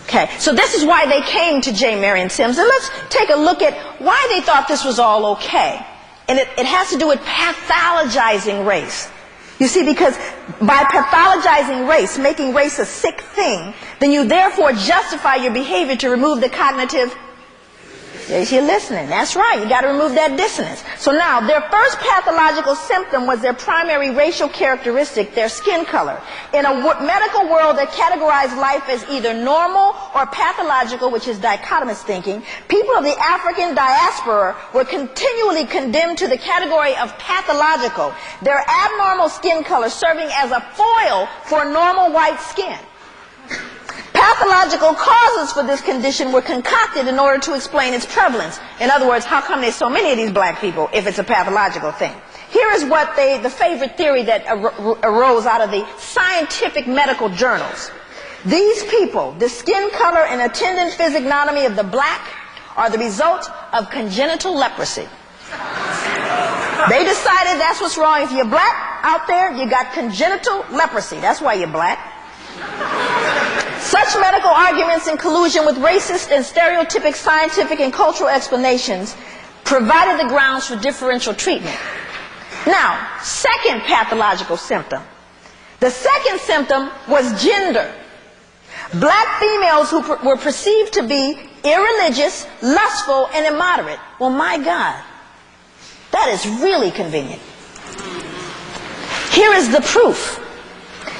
Okay, so this is why they came to J. Marion Sims, and let's take a look at why they thought this was all okay. And it has to do with pathologizing race. You see, because by pathologizing race, making race a sick thing, then you therefore justify your behavior to remove the cognitive. Yes, you're listening. That's right. You got to remove that dissonance. So now, their first pathological symptom was their primary racial characteristic, their skin color. In a medical world that categorized life as either normal or pathological, which is dichotomous thinking, people of the African diaspora were continually condemned to the category of pathological, their abnormal skin color serving as a foil for normal white skin. Pathological causes for this condition were concocted in order to explain its prevalence. In other words, how come there's so many of these black people if it's a pathological thing? Here is what the favorite theory that arose out of the scientific medical journals. These people, the skin color and attendant physiognomy of the black, are the result of congenital leprosy. They decided that's what's wrong. If you're black out there, you got congenital leprosy. That's why you're black. Such medical arguments in collusion with racist and stereotypic scientific and cultural explanations provided the grounds for differential treatment. Now, second pathological symptom. The second symptom was gender. Black females who were perceived to be irreligious, lustful, and immoderate. Well, my God, that is really convenient. Here is the proof.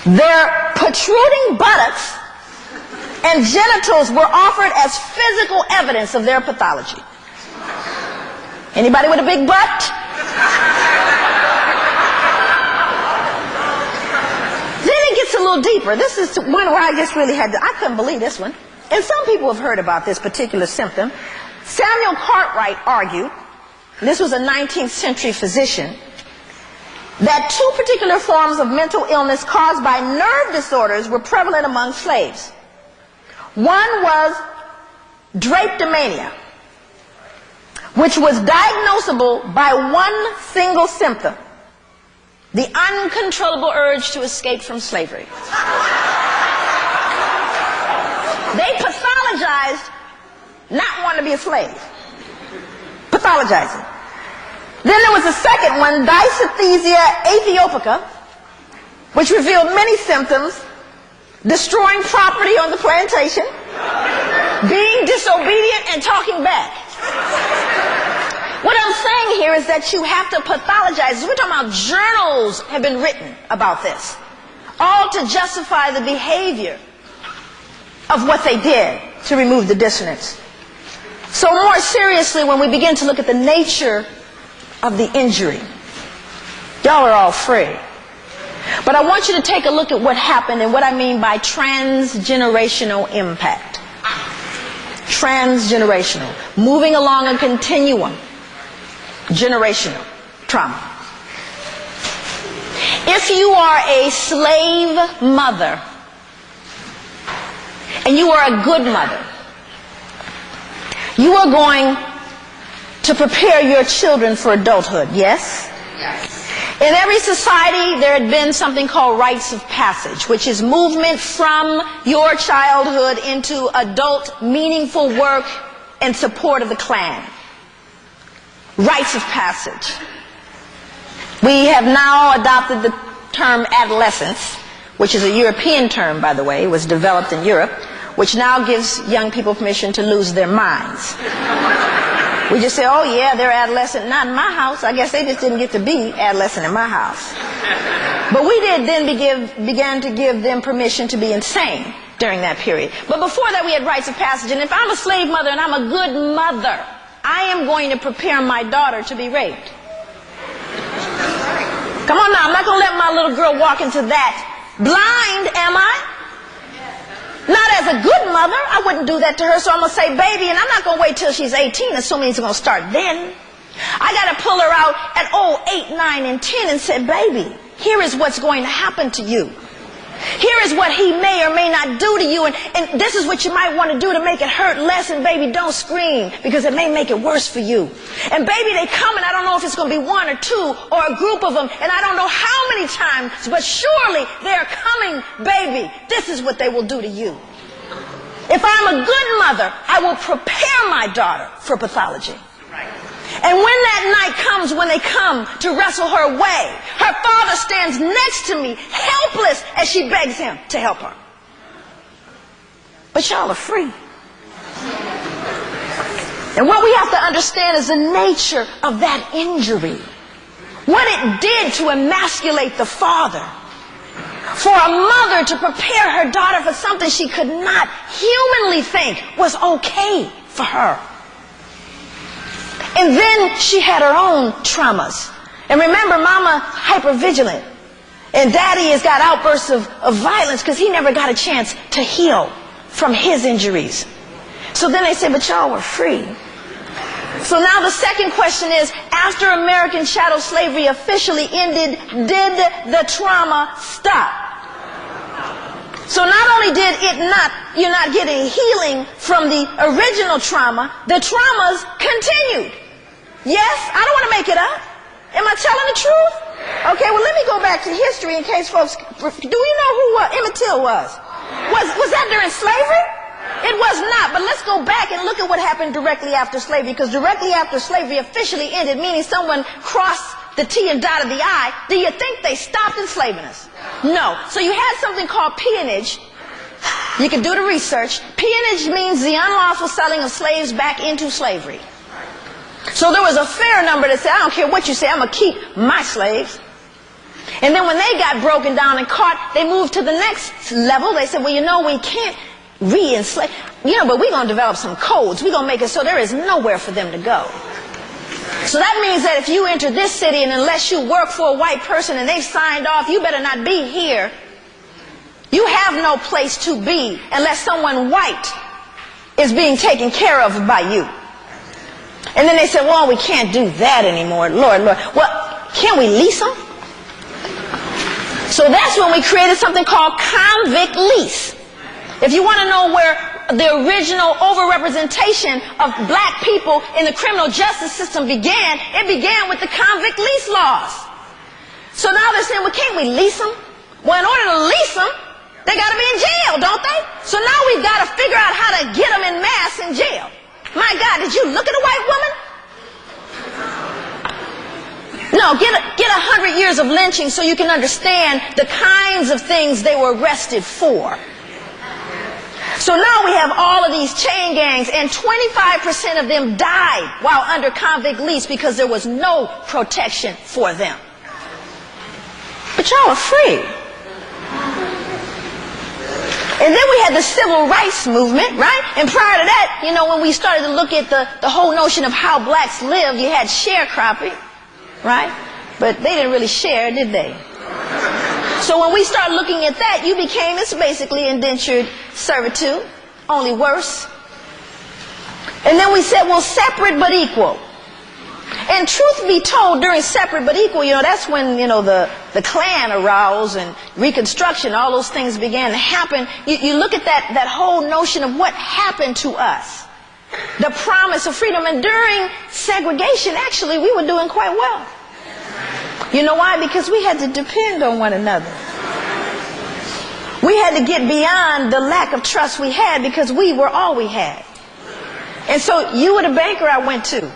Their protruding buttocks and genitals were offered as physical evidence of their pathology. Anybody with a big butt? Then it gets a little deeper. This is one where I just really I couldn't believe this one. And some people have heard about this particular symptom. Samuel Cartwright argued, this was a 19th century physician, that two particular forms of mental illness caused by nerve disorders were prevalent among slaves. One was drapetomania, which was diagnosable by one single symptom: the uncontrollable urge to escape from slavery. They pathologized not wanting to be a slave. Pathologizing. Then there was a second one, dysesthesia aethiopica, which revealed many symptoms: destroying property on the plantation, being disobedient, and talking back. What I'm saying here is that you have to pathologize. We're talking about journals have been written about this, all to justify the behavior of what they did to remove the dissonance. So more seriously, when we begin to look at the nature of the injury, y'all are all free. But I want you to take a look at what happened and what I mean by transgenerational impact. Transgenerational. Moving along a continuum. Generational trauma. If you are a slave mother, and you are a good mother, you are going to prepare your children for adulthood, yes? Yes. In every society, there had been something called rites of passage, which is movement from your childhood into adult, meaningful work and support of the clan. Rites of passage. We have now adopted the term adolescence, which is a European term, by the way. It was developed in Europe, which now gives young people permission to lose their minds. We just say, oh yeah, they're adolescent. Not in my house. I guess they just didn't get to be adolescent in my house. But we did then began to give them permission to be insane during that period. But before that, we had rites of passage. And if I'm a slave mother and I'm a good mother, I am going to prepare my daughter to be raped. Come on now, I'm not going to let my little girl walk into that blind, am I? Not as a good mother. I wouldn't do that to her, so I'm going to say, baby, and I'm not going to wait till she's 18, assuming it's going to start then. I got to pull her out at 8, 9, and 10 and say, baby, here is what's going to happen to you. Here is what he may or may not do to you, and this is what you might want to do to make it hurt less, and baby, don't scream, because it may make it worse for you. And baby, they come, and I don't know if it's going to be one or two or a group of them, and I don't know how many times, but surely they're coming, baby. This is what they will do to you. If I'm a good mother, I will prepare my daughter for pathology. And when that night comes, when they come to wrestle her away, her father stands next to me, helpless, as she begs him to help her. But y'all are free. And what we have to understand is the nature of that injury. What it did to emasculate the father. For a mother to prepare her daughter for something she could not humanly think was okay for her. And then she had her own traumas. And remember, mama hypervigilant. And daddy has got outbursts of violence because he never got a chance to heal from his injuries. So then they say, but y'all were free. So now the second question is, after American chattel slavery officially ended, did the trauma stop? So not only did you're not getting healing from the original trauma, the traumas continued. Yes, I don't want to make it up. Am I telling the truth? Okay, well, let me go back to history in case folks, do you know who Emmett Till was? Was that during slavery? It was not, but let's go back and look at what happened directly after slavery, because directly after slavery officially ended, meaning someone crossed the T and dotted the I, do you think they stopped enslaving us? No. So you had something called peonage. You can do the research. Peonage means the unlawful selling of slaves back into slavery. So there was a fair number that said, I don't care what you say, I'm going to keep my slaves. And then when they got broken down and caught, they moved to the next level. They said, well, you know, we can't re-enslave. You know, but we're going to develop some codes. We're going to make it so there is nowhere for them to go. So that means that if you enter this city and unless you work for a white person and they've signed off, you better not be here. You have no place to be unless someone white is being taken care of by you. And then they said, well, we can't do that anymore. Lord. Well, can't we lease them? So that's when we created something called convict lease. If you want to know where the original overrepresentation of black people in the criminal justice system began, it began with the convict lease laws. So now they're saying, well, can't we lease them? Well, in order to lease them, they got to be in jail, don't they? So now we've got to figure out how to get them in mass in jail. My God, did you look at a white woman? No, get 100 years of lynching so you can understand the kinds of things they were arrested for. So now we have all of these chain gangs, and 25% of them died while under convict lease because there was no protection for them. But y'all are free. And then we had the civil rights movement, right? And prior to that, you know, when we started to look at the whole notion of how blacks lived, you had sharecropping, right? But they didn't really share, did they? So when we start looking at that, you became, it's basically indentured servitude, only worse. And then we said, well, separate but equal. And truth be told, during separate but equal, you know, that's when, you know, the Klan arose and Reconstruction, all those things began to happen. You look at that whole notion of what happened to us. The promise of freedom. And during segregation, actually, we were doing quite well. You know why? Because we had to depend on one another. We had to get beyond the lack of trust we had because we were all we had. And so you were the banker I went to.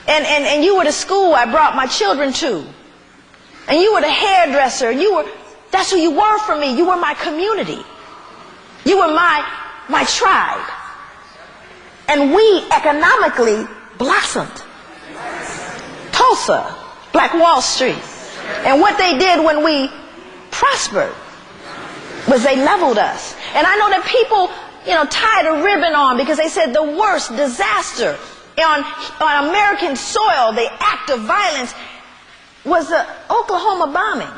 And you were the school I brought my children to. And you were the hairdresser. And that's who you were for me. You were my community. You were my tribe. And we economically blossomed. Tulsa, Black Wall Street. And what they did when we prospered was they leveled us. And I know that people, you know, tied a ribbon on because they said the worst disaster on American soil, the act of violence, was the Oklahoma bombing.